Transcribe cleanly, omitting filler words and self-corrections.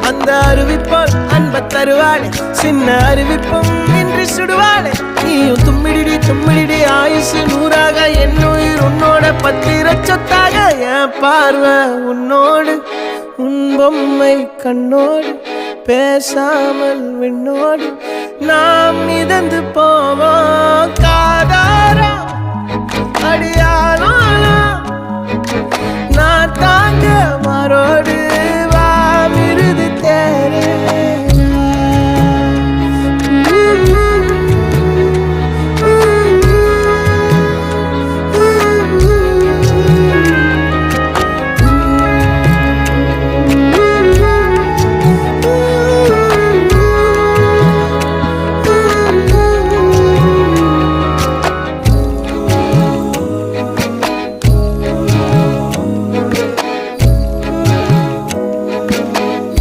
அந்த அறிவிப்போல் அன்ப தருவாளே சின்ன அறிவிப்பும் இன்று சுடுவாளே நீயும் தும்மிடி ஆயுசு நூறாக என் உயிர் உன்னோட பத்திர சொத்தாக என் பார்வை உன்னோடு உன் பொம்மை கண்ணோடு பேசாமல் விண்ணோடு நாம் மிதந்து போவோம் காதாரா அடியானாலும் நான் தாங்க மாறோடு